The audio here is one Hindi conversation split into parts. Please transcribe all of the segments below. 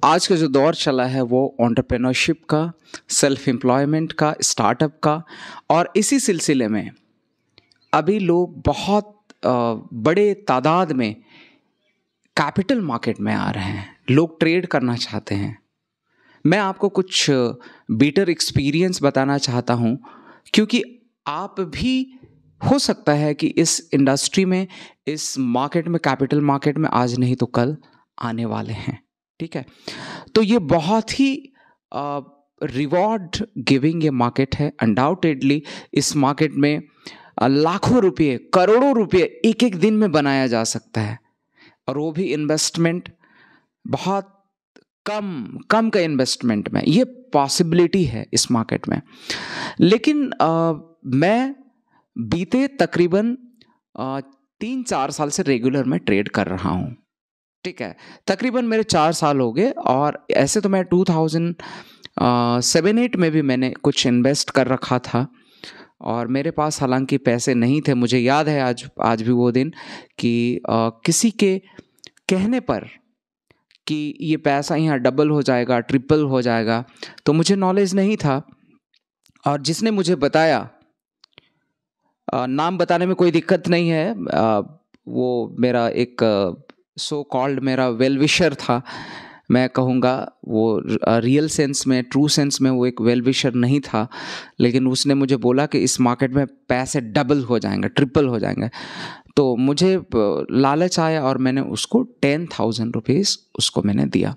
आज का जो दौर चला है वो एंटरप्रेन्योरशिप का, सेल्फ एम्प्लॉयमेंट का, स्टार्टअप का, और इसी सिलसिले में अभी लोग बहुत बड़े तादाद में कैपिटल मार्केट में आ रहे हैं। लोग ट्रेड करना चाहते हैं। मैं आपको कुछ बीटर एक्सपीरियंस बताना चाहता हूँ, क्योंकि आप भी हो सकता है कि इस इंडस्ट्री में, इस मार्केट में, कैपिटल मार्केट में आज नहीं तो कल आने वाले हैं। ठीक है, तो ये बहुत ही रिवॉर्ड गिविंग ये मार्केट है। अनडाउटेडली इस मार्केट में लाखों रुपये, करोड़ों रुपये एक एक दिन में बनाया जा सकता है, और वो भी इन्वेस्टमेंट बहुत कम का इन्वेस्टमेंट में ये पॉसिबिलिटी है इस मार्केट में। लेकिन मैं बीते तकरीबन 3-4 साल से रेगुलर में ट्रेड कर रहा हूँ। ठीक है, तकरीबन मेरे 4 साल हो गए, और ऐसे तो मैं 2007-8 में भी मैंने कुछ इन्वेस्ट कर रखा था, और मेरे पास हालांकि पैसे नहीं थे। मुझे याद है आज भी वो दिन कि किसी के कहने पर कि ये पैसा यहाँ डबल हो जाएगा, ट्रिपल हो जाएगा, तो मुझे नॉलेज नहीं था। और जिसने मुझे बताया, नाम बताने में कोई दिक्कत नहीं है, वो मेरा एक सो कॉल्ड मेरा वेल विशर था। मैं कहूँगा वो रियल सेंस में, ट्रू सेंस में वो एक वेल विशर नहीं था, लेकिन उसने मुझे बोला कि इस मार्केट में पैसे डबल हो जाएंगे, ट्रिपल हो जाएंगे। तो मुझे लालच आया और मैंने उसको 10,000 रुपीज़ उसको मैंने दिया।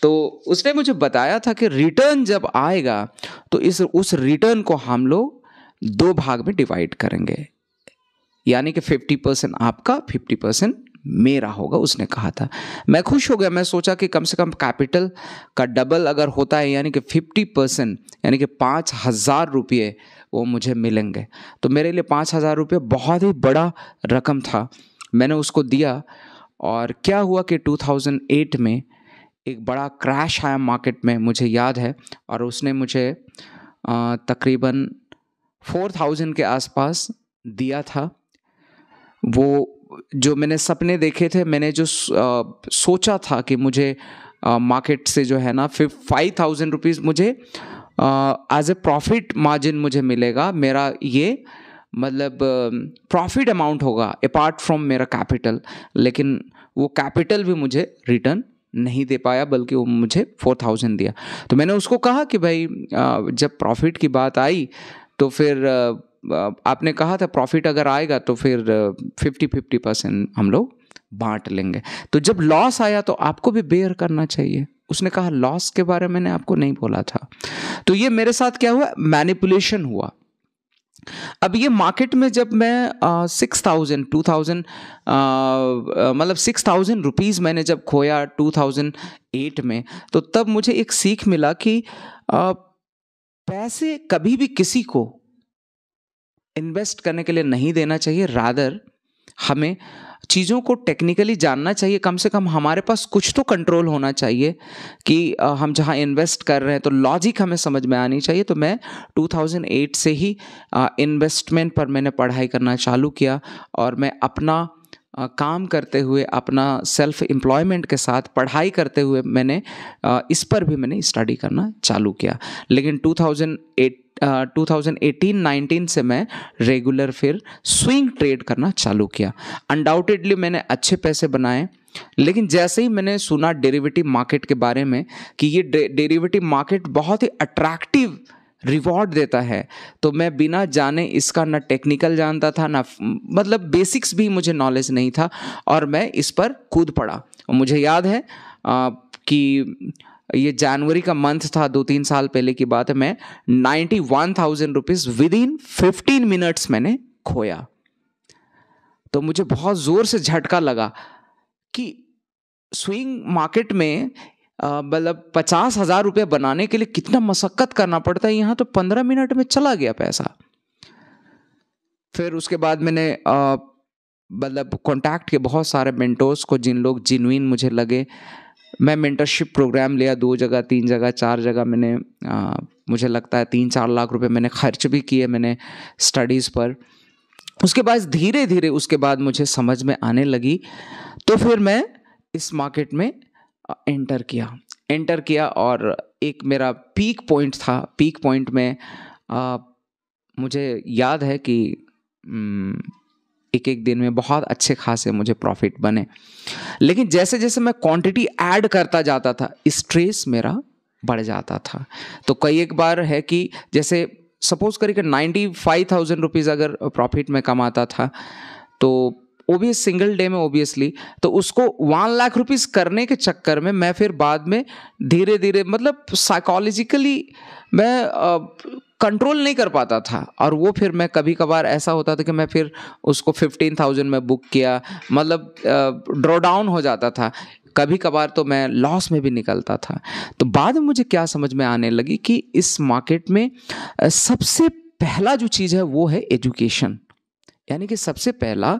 तो उसने मुझे बताया था कि रिटर्न जब आएगा तो उस रिटर्न को हम लोग 2 भाग में डिवाइड करेंगे, यानी कि 50% आपका, 50% मेरा होगा, उसने कहा था। मैं खुश हो गया। मैं सोचा कि कम से कम कैपिटल का डबल अगर होता है, यानी कि 50%, यानी कि 5,000 रुपये वो मुझे मिलेंगे। तो मेरे लिए 5,000 रुपये बहुत ही बड़ा रकम था। मैंने उसको दिया, और क्या हुआ कि 2008 में एक बड़ा क्रैश आया मार्केट में, मुझे याद है, और उसने मुझे तकरीबन 4,000 के आसपास दिया था। वो जो मैंने सपने देखे थे, मैंने जो सोचा था कि मुझे मार्केट से जो है ना 5,000 रुपीज़ मुझे एज ए प्रॉफिट मार्जिन मुझे मिलेगा, मेरा ये मतलब प्रॉफिट अमाउंट होगा अपार्ट फ्रॉम मेरा कैपिटल। लेकिन वो कैपिटल भी मुझे रिटर्न नहीं दे पाया, बल्कि वो मुझे 4,000 दिया। तो मैंने उसको कहा कि भाई जब प्रॉफिट की बात आई तो फिर आपने कहा था प्रॉफिट अगर आएगा तो फिर 50-50% हम लोग बांट लेंगे। तो जब लॉस आया तो आपको भी बेयर करना चाहिए। उसने कहा लॉस के बारे में मैंने आपको नहीं बोला था। तो ये मेरे साथ क्या हुआ, मैनिपुलेशन हुआ। अब ये मार्केट में जब मैं 2000 मतलब 6,000 रुपीज़ मैंने जब खोया 2008 में, तो तब मुझे एक सीख मिला कि पैसे कभी भी किसी को इन्वेस्ट करने के लिए नहीं देना चाहिए। रादर हमें चीज़ों को टेक्निकली जानना चाहिए। कम से कम हमारे पास कुछ तो कंट्रोल होना चाहिए कि हम जहाँ इन्वेस्ट कर रहे हैं तो लॉजिक हमें समझ में आनी चाहिए। तो मैं 2008 से ही इन्वेस्टमेंट पर मैंने पढ़ाई करना चालू किया, और मैं अपना काम करते हुए, अपना सेल्फ एम्प्लॉयमेंट के साथ पढ़ाई करते हुए मैंने इस पर भी मैंने स्टडी करना चालू किया। लेकिन 2018-19 से मैं रेगुलर फिर स्विंग ट्रेड करना चालू किया। अनडाउटेडली मैंने अच्छे पैसे बनाए, लेकिन जैसे ही मैंने सुना डेरिवेटिव मार्केट के बारे में कि ये डेरिवेटिव मार्केट बहुत ही अट्रैक्टिव रिवॉर्ड देता है, तो मैं बिना जाने इसका ना टेक्निकल जानता था, ना मतलब बेसिक्स भी मुझे नॉलेज नहीं था, और मैं इस पर कूद पड़ा। और मुझे याद है कि ये जनवरी का मंथ था, 2-3 साल पहले की बात है। मैं 91,000 रुपीज़ विद इन 15 मिनट्स मैंने खोया। तो मुझे बहुत ज़ोर से झटका लगा कि स्विंग मार्केट में मतलब 50,000 रुपये बनाने के लिए कितना मशक्कत करना पड़ता है, यहाँ तो 15 मिनट में चला गया पैसा। फिर उसके बाद मैंने मतलब कॉन्टैक्ट किए बहुत सारे मेंटोर्स को, जिन लोग जिन्युइन मुझे लगे। मैं मेंटरशिप प्रोग्राम लिया 2 जगह, 3 जगह, 4 जगह मैंने मुझे लगता है 3-4 लाख रुपए मैंने खर्च भी किए मैंने स्टडीज़ पर। उसके बाद धीरे धीरे उसके बाद मुझे समझ में आने लगी, तो फिर मैं इस मार्केट में एंटर किया। एंटर किया और एक मेरा पीक पॉइंट था। पीक पॉइंट में मुझे याद है कि एक एक दिन में बहुत अच्छे खासे मुझे प्रॉफिट बने। लेकिन जैसे जैसे मैं क्वांटिटी ऐड करता जाता था, स्ट्रेस मेरा बढ़ जाता था। तो कई एक बार है कि जैसे सपोज करिए कि 95,000 रुपीज़ अगर प्रॉफिट में कमाता था, तो वो भी सिंगल डे में ऑब्वियसली, तो उसको 1 लाख रुपीज़ करने के चक्कर में मैं फिर बाद में धीरे धीरे मतलब साइकोलॉजिकली मैं कंट्रोल नहीं कर पाता था। और वो फिर मैं कभी कभार ऐसा होता था कि मैं फिर उसको 15,000 में बुक किया, मतलब ड्रॉ डाउन हो जाता था। कभी कभार तो मैं लॉस में भी निकलता था। तो बाद में मुझे क्या समझ में आने लगी कि इस मार्केट में सबसे पहला जो चीज़ है वो है एजुकेशन। यानी कि सबसे पहला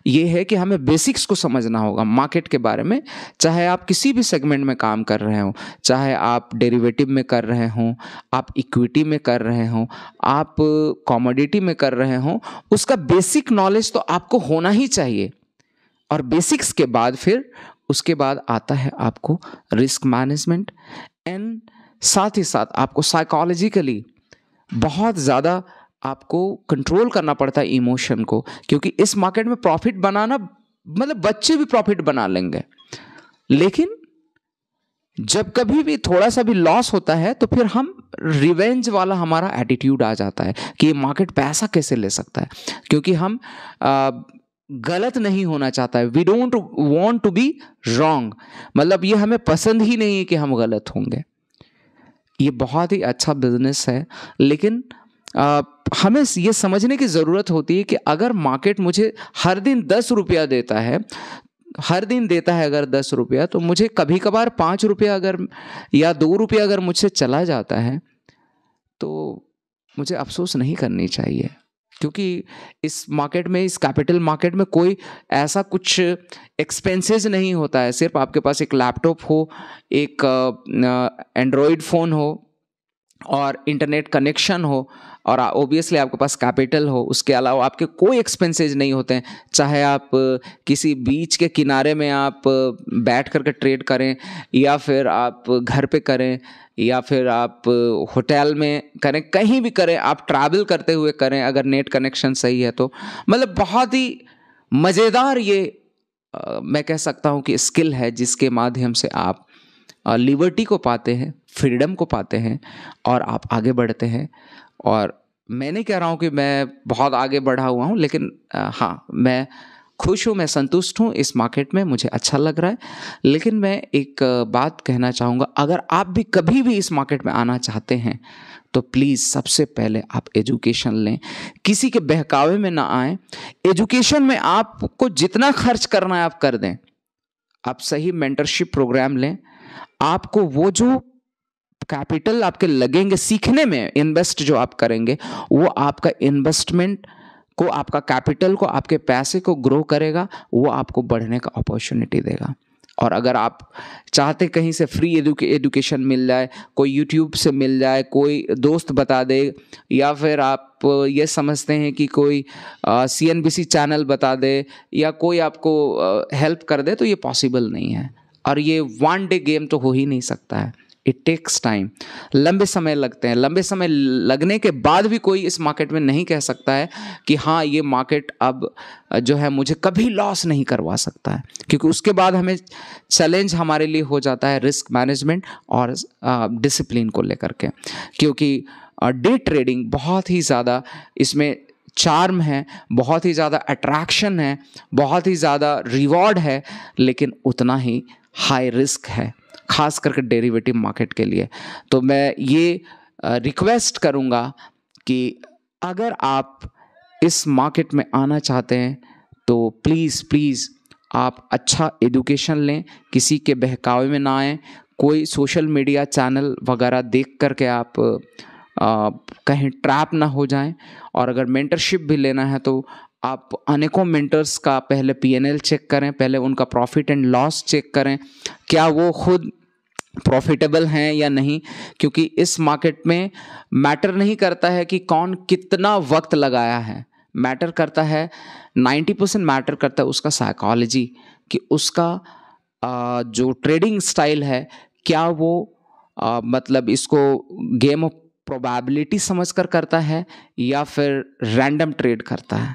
ये है कि हमें बेसिक्स को समझना होगा मार्केट के बारे में। चाहे आप किसी भी सेगमेंट में काम कर रहे हो, चाहे आप डेरिवेटिव में कर रहे हो, आप इक्विटी में कर रहे हो, आप कमोडिटी में कर रहे हो, उसका बेसिक नॉलेज तो आपको होना ही चाहिए। और बेसिक्स के बाद फिर उसके बाद आता है आपको रिस्क मैनेजमेंट, एंड साथ ही साथ आपको साइकोलॉजिकली बहुत ज़्यादा आपको कंट्रोल करना पड़ता है इमोशन को, क्योंकि इस मार्केट में प्रॉफिट बनाना मतलब बच्चे भी प्रॉफिट बना लेंगे, लेकिन जब कभी भी थोड़ा सा भी लॉस होता है तो फिर हम रिवेंज वाला हमारा एटीट्यूड आ जाता है कि ये मार्केट पैसा कैसे ले सकता है, क्योंकि हम गलत नहीं होना चाहता है। We don't want to be wrong, मतलब ये हमें पसंद ही नहीं है कि हम गलत होंगे। ये बहुत ही अच्छा बिजनेस है, लेकिन हमें ये समझने की ज़रूरत होती है कि अगर मार्केट मुझे हर दिन 10 रुपया देता है, हर दिन देता है अगर 10 रुपया, तो मुझे कभी कभार 5 रुपया अगर या 2 रुपया अगर मुझसे चला जाता है तो मुझे अफसोस नहीं करनी चाहिए। क्योंकि इस मार्केट में, इस कैपिटल मार्केट में कोई ऐसा कुछ एक्सपेंसेस नहीं होता है। सिर्फ आपके पास एक लैपटॉप हो, एक एंड्रॉयड फ़ोन हो और इंटरनेट कनेक्शन हो और ओबियसली आपके पास कैपिटल हो, उसके अलावा आपके कोई एक्सपेंसेस नहीं होते हैं। चाहे आप किसी बीच के किनारे में आप बैठ करके ट्रेड करें, या फिर आप घर पे करें, या फिर आप होटल में करें, कहीं भी करें, आप ट्रैवल करते हुए करें, अगर नेट कनेक्शन सही है तो मतलब बहुत ही मज़ेदार ये मैं कह सकता हूँ कि स्किल है, जिसके माध्यम से आप लिबर्टी को पाते हैं, फ्रीडम को पाते हैं और आप आगे बढ़ते हैं। और मैं नहीं कह रहा हूँ कि मैं बहुत आगे बढ़ा हुआ हूँ, लेकिन हाँ, मैं खुश हूँ, मैं संतुष्ट हूँ इस मार्केट में, मुझे अच्छा लग रहा है। लेकिन मैं एक बात कहना चाहूँगा, अगर आप भी कभी भी इस मार्केट में आना चाहते हैं तो प्लीज़ सबसे पहले आप एजुकेशन लें, किसी के बहकावे में ना आएँ। एजुकेशन में आपको जितना खर्च करना है आप कर दें, आप सही मेंटरशिप प्रोग्राम लें। आपको वो जो कैपिटल आपके लगेंगे सीखने में, इन्वेस्ट जो आप करेंगे, वो आपका इन्वेस्टमेंट को, आपका कैपिटल को, आपके पैसे को ग्रो करेगा, वो आपको बढ़ने का अपॉर्चुनिटी देगा। और अगर आप चाहते कहीं से फ्री एजुकेशन मिल जाए, कोई यूट्यूब से मिल जाए, कोई दोस्त बता दे, या फिर आप ये समझते हैं कि कोई CNBC चैनल बता दे, या कोई आपको हेल्प कर दे, तो ये पॉसिबल नहीं है। और ये वन डे गेम तो हो ही नहीं सकता है। इट टेक्स टाइम, लंबे समय लगते हैं। लंबे समय लगने के बाद भी कोई इस मार्केट में नहीं कह सकता है कि हाँ, ये मार्केट अब जो है मुझे कभी लॉस नहीं करवा सकता है, क्योंकि उसके बाद हमें चैलेंज हमारे लिए हो जाता है रिस्क मैनेजमेंट और डिसिप्लिन को लेकर के। क्योंकि डे ट्रेडिंग बहुत ही ज़्यादा इसमें चार्म है, बहुत ही ज़्यादा अट्रैक्शन है, बहुत ही ज़्यादा रिवॉर्ड है, लेकिन उतना ही हाई रिस्क है, खास करके डेरिवेटिव मार्केट के लिए। तो मैं ये रिक्वेस्ट करूँगा कि अगर आप इस मार्केट में आना चाहते हैं तो प्लीज़ आप अच्छा एजुकेशन लें, किसी के बहकावे में ना आएँ, कोई सोशल मीडिया चैनल वगैरह देख करके आप कहीं ट्रैप ना हो जाएं। और अगर मेंटरशिप भी लेना है तो आप अनेकों मेंटर्स का पहले P&L चेक करें, पहले उनका प्रॉफिट एंड लॉस चेक करें, क्या वो खुद प्रॉफिटेबल हैं या नहीं। क्योंकि इस मार्केट में मैटर नहीं करता है कि कौन कितना वक्त लगाया है, मैटर करता है 90% मैटर करता है उसका साइकोलॉजी, कि उसका जो ट्रेडिंग स्टाइल है, क्या वो मतलब इसको गेम ऑफ प्रोबेबिलिटी समझकर करता है या फिर रैंडम ट्रेड करता है?